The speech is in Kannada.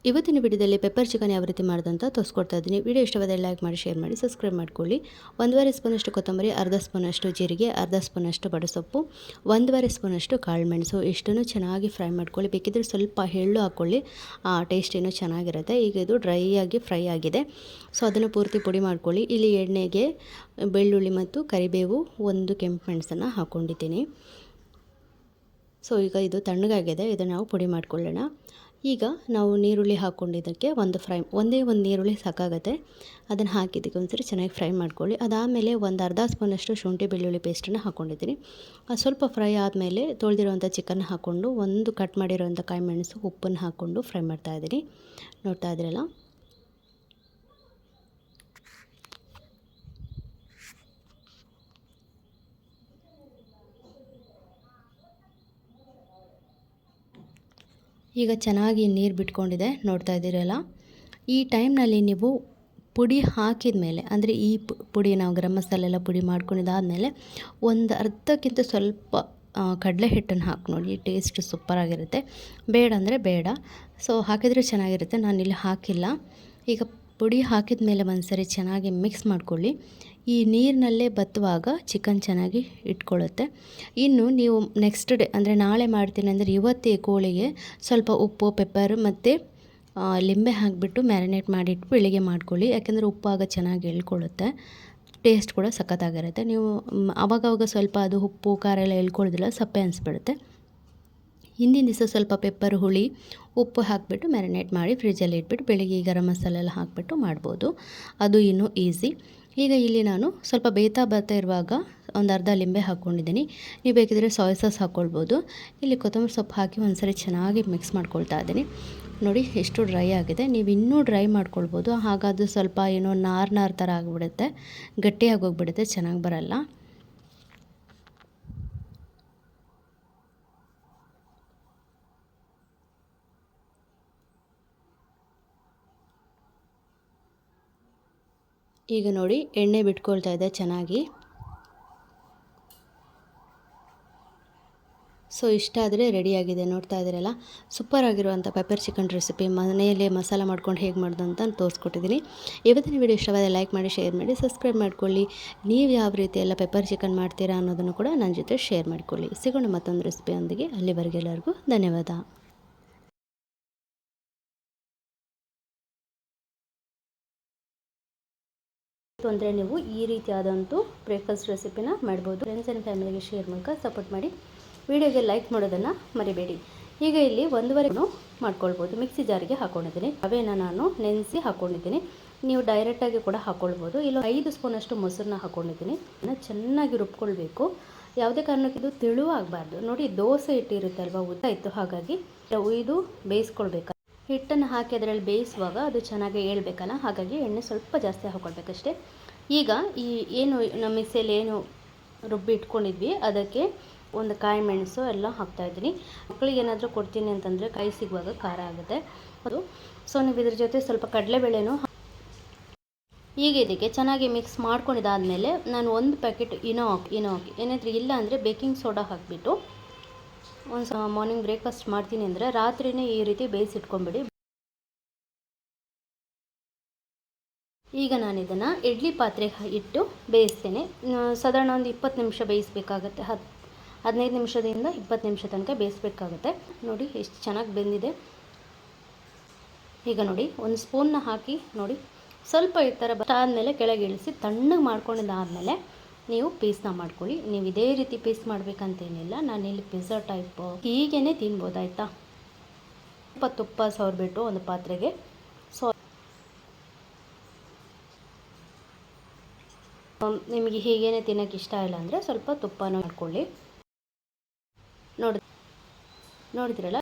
ಇವತ್ತಿನ ವಿಡಿಯೋದಲ್ಲಿ ಪೆಪ್ಪರ್ ಚಿಕನ್ ಯಾವ ರೀತಿ ಮಾಡೋದಂತ ತೋರಿಸ್ಕೊಡ್ತಾ ಇದ್ದೀನಿ. ವಿಡಿಯೋ ಇಷ್ಟವಾದರೆ ಲೈಕ್ ಮಾಡಿ, ಶೇರ್ ಮಾಡಿ, ಸಬ್ಸ್ಕ್ರೈಬ್ ಮಾಡ್ಕೊಳ್ಳಿ. 1.5 ಸ್ಪೂನಷ್ಟು ಕೊತ್ತಂಬರಿ, ಅರ್ಧ ಸ್ಪೂನಷ್ಟು ಜೀರಿಗೆ, ಅರ್ಧ ಸ್ಪೂನಷ್ಟು ಬಡಸೊಪ್ಪು, 1.5 ಸ್ಪೂನಷ್ಟು ಕಾಳುಮೆಣಸು ಇಷ್ಟನ್ನು ಚೆನ್ನಾಗಿ ಫ್ರೈ ಮಾಡ್ಕೊಳ್ಳಿ. ಬೇಕಿದ್ದರೆ ಸ್ವಲ್ಪ ಎಳ್ಳು ಹಾಕ್ಕೊಳ್ಳಿ, ಟೇಸ್ಟ್ ಏನೋ ಚೆನ್ನಾಗಿರುತ್ತೆ. ಈಗ ಇದು ಡ್ರೈ ಆಗಿ ಫ್ರೈ ಆಗಿದೆ, ಸೊ ಅದನ್ನು ಪೂರ್ತಿ ಪುಡಿ ಮಾಡ್ಕೊಳ್ಳಿ. ಇಲ್ಲಿ ಎಣ್ಣೆಗೆ ಬೆಳ್ಳುಳ್ಳಿ ಮತ್ತು ಕರಿಬೇವು, ಒಂದು ಕೆಂಪು ಮೆಣಸನ್ನು ಹಾಕ್ಕೊಂಡಿದ್ದೀನಿ. ಸೊ ಈಗ ಇದು ತಣ್ಣಗಾಗಿದೆ, ಇದನ್ನು ನಾವು ಪುಡಿ ಮಾಡ್ಕೊಳ್ಳೋಣ. ಈಗ ನಾವು ನೀರುಳ್ಳಿ ಹಾಕ್ಕೊಂಡಿದ್ದಕ್ಕೆ ಒಂದೇ ಒಂದು ನೀರುಳ್ಳಿ ಸಾಕಾಗುತ್ತೆ. ಅದನ್ನು ಹಾಕಿದ್ದಕ್ಕೆ ಒಂದ್ಸರಿ ಚೆನ್ನಾಗಿ ಫ್ರೈ ಮಾಡ್ಕೊಳ್ಳಿ. ಅದಾದಮೇಲೆ ಒಂದು ಅರ್ಧ ಸ್ಪೂನಷ್ಟು ಶುಂಠಿ ಬೆಳ್ಳುಳ್ಳಿ ಪೇಸ್ಟನ್ನು ಹಾಕ್ಕೊಂಡಿದ್ದೀನಿ. ಸ್ವಲ್ಪ ಫ್ರೈ ಆದಮೇಲೆ ತೊಳೆದಿರೋವಂಥ ಚಿಕನ್ ಹಾಕ್ಕೊಂಡು, ಒಂದು ಕಟ್ ಮಾಡಿರೋವಂಥ ಕಾಯಿ ಮೆಣಸು, ಉಪ್ಪನ್ನು ಹಾಕ್ಕೊಂಡು ಫ್ರೈ ಮಾಡ್ತಾಯಿದ್ದೀನಿ. ನೋಡ್ತಾ ಇದ್ದೀರಲ್ಲ. ಈಗ ಚೆನ್ನಾಗಿ ನೀರು ಬಿಟ್ಕೊಂಡಿದೆ, ನೋಡ್ತಾ ಇದ್ದೀರಲ್ಲ. ಈ ಟೈಮ್ನಲ್ಲಿ ನೀವು ಪುಡಿ ಹಾಕಿದ ಮೇಲೆ, ಅಂದರೆ ಈ ಪುಡಿ ನಾವು ಗರಂ ಮಸಾಲೆ ಎಲ್ಲ ಪುಡಿ ಮಾಡ್ಕೊಂಡಿದ್ದಾದಮೇಲೆ ಒಂದು ಅರ್ಧಕ್ಕಿಂತ ಸ್ವಲ್ಪ ಕಡಲೆ ಹಿಟ್ಟನ್ನು ಹಾಕಿ ನೋಡಿ, ಟೇಸ್ಟ್ ಸೂಪರಾಗಿರುತ್ತೆ. ಬೇಡ ಅಂದರೆ ಬೇಡ, ಸೊ ಹಾಕಿದರೆ ಚೆನ್ನಾಗಿರುತ್ತೆ. ನಾನಿಲ್ಲಿ ಹಾಕಿಲ್ಲ. ಈಗ ಪುಡಿ ಹಾಕಿದ ಮೇಲೆ ಒಂದು ಸರಿ ಚೆನ್ನಾಗಿ ಮಿಕ್ಸ್ ಮಾಡ್ಕೊಳ್ಳಿ. ಈ ನೀರಿನಲ್ಲೇ ಬತ್ತುವಾಗ ಚಿಕನ್ ಚೆನ್ನಾಗಿ ಇಟ್ಕೊಳ್ಳುತ್ತೆ. ಇನ್ನು ನೀವು ನೆಕ್ಸ್ಟ್ ಡೇ ಅಂದರೆ ನಾಳೆ ಮಾಡ್ತೀನಿ ಅಂದರೆ ಇವತ್ತೇ ಕೋಳಿಗೆ ಸ್ವಲ್ಪ ಉಪ್ಪು, ಪೆಪ್ಪರ್ ಮತ್ತು ಲಿಂಬೆ ಹಾಕಿಬಿಟ್ಟು ಮ್ಯಾರಿನೇಟ್ ಮಾಡಿಟ್ಟು ಬೆಳಿಗ್ಗೆ ಮಾಡ್ಕೊಳ್ಳಿ. ಯಾಕೆಂದರೆ ಉಪ್ಪಾಗ ಚೆನ್ನಾಗಿ ಎಳ್ಕೊಳ್ಳುತ್ತೆ, ಟೇಸ್ಟ್ ಕೂಡ ಸಖತ್ತಾಗಿರುತ್ತೆ. ನೀವು ಆವಾಗವಾಗ ಸ್ವಲ್ಪ ಅದು ಉಪ್ಪು ಖಾರ ಎಲ್ಲ ಎಳ್ಕೊಳ್ಳೋದಿಲ್ಲ, ಸಪ್ಪೆ ಅನಿಸ್ಬಿಡುತ್ತೆ. ಹಿಂದಿನ ದಿವಸ ಸ್ವಲ್ಪ ಪೆಪ್ಪರ್, ಹುಳಿ, ಉಪ್ಪು ಹಾಕಿಬಿಟ್ಟು ಮ್ಯಾರಿನೇಟ್ ಮಾಡಿ ಫ್ರಿಜ್ಜಲ್ಲಿ ಇಟ್ಬಿಟ್ಟು ಬೆಳಿಗ್ಗೆ ಗರಂ ಮಸಾಲೆ ಎಲ್ಲ ಹಾಕಿಬಿಟ್ಟು ಮಾಡ್ಬೋದು. ಅದು ಇನ್ನೂ ಈಸಿ. ಈಗ ಇಲ್ಲಿ ನಾನು ಸ್ವಲ್ಪ ಬರ್ತಾ ಇರುವಾಗ ಒಂದು ಅರ್ಧ ಲಿಂಬೆ ಹಾಕ್ಕೊಂಡಿದ್ದೀನಿ. ನೀವು ಬೇಕಿದ್ರೆ ಸೋಯಾ ಸಾಸ್ ಹಾಕ್ಕೊಳ್ಬೋದು. ಇಲ್ಲಿ ಕೊತ್ತಂಬರಿ ಸೊಪ್ಪು ಹಾಕಿ ಒಂದ್ಸರಿ ಚೆನ್ನಾಗಿ ಮಿಕ್ಸ್ ಮಾಡ್ಕೊಳ್ತಾ ಇದ್ದೀನಿ. ನೋಡಿ ಎಷ್ಟು ಡ್ರೈ ಆಗಿದೆ. ನೀವು ಇನ್ನೂ ಡ್ರೈ ಮಾಡ್ಕೊಳ್ಬೋದು. ಹಾಗಾದರೆ ಸ್ವಲ್ಪ ಏನೋ ನಾರು ಥರ ಆಗಿಬಿಡುತ್ತೆ, ಗಟ್ಟಿಯಾಗಿ ಹೋಗಿಬಿಡುತ್ತೆ, ಚೆನ್ನಾಗಿ ಬರಲ್ಲ. ಈಗ ನೋಡಿ ಎಣ್ಣೆ ಬಿಟ್ಕೊಳ್ತಾ ಇದೆ ಚೆನ್ನಾಗಿ. ಸೊ ಇಷ್ಟ ಆದರೆ ರೆಡಿಯಾಗಿದೆ, ನೋಡ್ತಾ ಇದ್ದೀರಲ್ಲ. ಸೂಪರ್ ಆಗಿರುವಂಥ ಪೆಪ್ಪರ್ ಚಿಕನ್ ರೆಸಿಪಿ ಮನೆಯಲ್ಲೇ ಮಸಾಲ ಮಾಡ್ಕೊಂಡು ಹೇಗೆ ಮಾಡೋದು ಅಂತ ತೋರಿಸ್ಕೊಟ್ಟಿದ್ದೀನಿ. ಇವತ್ತಿನ ವಿಡಿಯೋ ಇಷ್ಟವಾದ ಲೈಕ್ ಮಾಡಿ, ಶೇರ್ ಮಾಡಿ, ಸಬ್ಸ್ಕ್ರೈಬ್ ಮಾಡ್ಕೊಳ್ಳಿ. ನೀವು ಯಾವ ರೀತಿ ಎಲ್ಲ ಪೆಪ್ಪರ್ ಚಿಕನ್ ಮಾಡ್ತೀರಾ ಅನ್ನೋದನ್ನು ಕೂಡ ನನ್ನ ಜೊತೆ ಶೇರ್ ಮಾಡ್ಕೊಳ್ಳಿ. ಸಿಗೋಣ ಮತ್ತೊಂದು ರೆಸಿಪಿಯೊಂದಿಗೆ. ಅಲ್ಲಿವರೆಗೆ ಎಲ್ಲರಿಗೂ ಧನ್ಯವಾದ. ಅಂದರೆ ನೀವು ಈ ರೀತಿಯಾದಂಥ ಬ್ರೇಕ್ಫಾಸ್ಟ್ ರೆಸಿಪಿನ ಮಾಡ್ಬೋದು. ಫ್ರೆಂಡ್ಸ್ ಆ್ಯಂಡ್ ಫ್ಯಾಮಿಲಿಗೆ ಶೇರ್ ಮೂಲಕ ಸಪೋರ್ಟ್ ಮಾಡಿ. ವಿಡಿಯೋಗೆ ಲೈಕ್ ಮಾಡೋದನ್ನು ಮರಿಬೇಡಿ. ಈಗ ಇಲ್ಲಿ 1.5 ಮಾಡ್ಕೊಳ್ಬೋದು. ಮಿಕ್ಸಿ ಜಾರಿಗೆ ಹಾಕ್ಕೊಂಡಿದ್ದೀನಿ. ರವೆನ ನಾನು ನೆನೆಸಿ ಹಾಕ್ಕೊಂಡಿದ್ದೀನಿ. ನೀವು ಡೈರೆಕ್ಟಾಗಿ ಕೂಡ ಹಾಕ್ಕೊಳ್ಬೋದು. ಇಲ್ಲ 5 ಸ್ಪೂನಷ್ಟು ಮೊಸರನ್ನ ಹಾಕ್ಕೊಂಡಿದ್ದೀನಿ. ಚೆನ್ನಾಗಿ ರುಬ್ಕೊಳ್ಬೇಕು. ಯಾವುದೇ ಕಾರಣಕ್ಕೆ ಇದು ತೆಳುವಾಗಬಾರ್ದು. ನೋಡಿ, ದೋಸೆ ಇಟ್ಟಿರುತ್ತೆ ಅಲ್ವಾ, ಉದ್ದ ಇತ್ತು, ಹಾಗಾಗಿ ಇದು ಬೇಯಿಸ್ಕೊಳ್ಬೇಕು. ಹಿಟ್ಟನ್ನು ಹಾಕಿ ಅದರಲ್ಲಿ ಬೇಯಿಸುವಾಗ ಅದು ಚೆನ್ನಾಗಿ ಏಳಬೇಕಲ್ಲ, ಹಾಗಾಗಿ ಎಣ್ಣೆ ಸ್ವಲ್ಪ ಜಾಸ್ತಿ ಹಾಕ್ಕೊಳ್ಬೇಕಷ್ಟೇ. ಈಗ ಈ ಏನು ನಮ್ಮ ಮಿಕ್ಸಿಯಲ್ಲಿ ಏನು ರುಬ್ಬಿ ಇಟ್ಕೊಂಡಿದ್ವಿ ಅದಕ್ಕೆ ಒಂದು ಕಾಯಿ ಮೆಣಸು ಎಲ್ಲ ಹಾಕ್ತಾಯಿದ್ದೀನಿ. ಮಕ್ಕಳಿಗೆ ಏನಾದರೂ ಕೊಡ್ತೀನಿ ಅಂತಂದರೆ ಕೈ ಸಿಗುವಾಗ ಖಾರ ಆಗುತ್ತೆ ಅದು. ಸೊ ನೀವು ಇದ್ರ ಜೊತೆ ಸ್ವಲ್ಪ ಕಡಲೆಬೇಳೆನೂ ಈಗ ಇದಕ್ಕೆ ಚೆನ್ನಾಗಿ ಮಿಕ್ಸ್ ಮಾಡ್ಕೊಂಡಿದ್ದಾದಮೇಲೆ ನಾನು ಒಂದು ಪ್ಯಾಕೆಟ್ ಇನೋ ಹಾಕಿ ಏನಾದರೂ ಇಲ್ಲ ಅಂದರೆ ಬೇಕಿಂಗ್ ಸೋಡಾ ಹಾಕಿಬಿಟ್ಟು ಒಂದು ಮಾರ್ನಿಂಗ್ ಬ್ರೇಕ್ಫಾಸ್ಟ್ ಮಾಡ್ತೀನಿ ಅಂದರೆ ರಾತ್ರಿಯೇ ಈ ರೀತಿ ಬೇಯಿಸಿಟ್ಕೊಂಬಿಡಿ. ಈಗ ನಾನು ಇದನ್ನು ಇಡ್ಲಿ ಪಾತ್ರೆಗೆ ಇಟ್ಟು ಬೇಯಿಸ್ತೇನೆ. ಸಾಧಾರಣ ಒಂದು 20 ನಿಮಿಷ ಬೇಯಿಸಬೇಕಾಗತ್ತೆ. 15 ನಿಮಿಷದಿಂದ 20 ನಿಮಿಷ ತನಕ ಬೇಯಿಸಬೇಕಾಗುತ್ತೆ. ನೋಡಿ ಎಷ್ಟು ಚೆನ್ನಾಗಿ ಬೆಂದಿದೆ. ಈಗ ನೋಡಿ ಒಂದು ಸ್ಪೂನ್ನ ಹಾಕಿ ನೋಡಿ, ಸ್ವಲ್ಪ ಈ ಥರ ಆದಮೇಲೆ ಕೆಳಗೆ ಇಳಿಸಿ ತಣ್ಣಗೆ ಮಾಡ್ಕೊಂಡಿದ್ದಾದಮೇಲೆ ನೀವು ಪೀಸ್ನ ಮಾಡ್ಕೊಳ್ಳಿ. ನೀವು ಇದೇ ರೀತಿ ಪೀಸ್ ಮಾಡಬೇಕಂತೇನಿಲ್ಲ. ನಾನಿಲ್ಲಿ ಪಿಜ್ಜಾ ಟೈಪ್ ಹೀಗೇ ತಿನ್ಬೋದಾಯ್ತಾ. ತುಪ್ಪ ಸವರ್ಬಿಟ್ಟು ಒಂದು ಪಾತ್ರೆಗೆ. ಸೊ ನಿಮಗೆ ಹೀಗೇನೆ ತಿನ್ನೋಕ್ಕೆ ಇಷ್ಟ ಇಲ್ಲ ಅಂದರೆ ಸ್ವಲ್ಪ ತುಪ್ಪನ ಮಾಡ್ಕೊಳ್ಳಿ. ನೋಡಿದ್ರಲ್ಲ.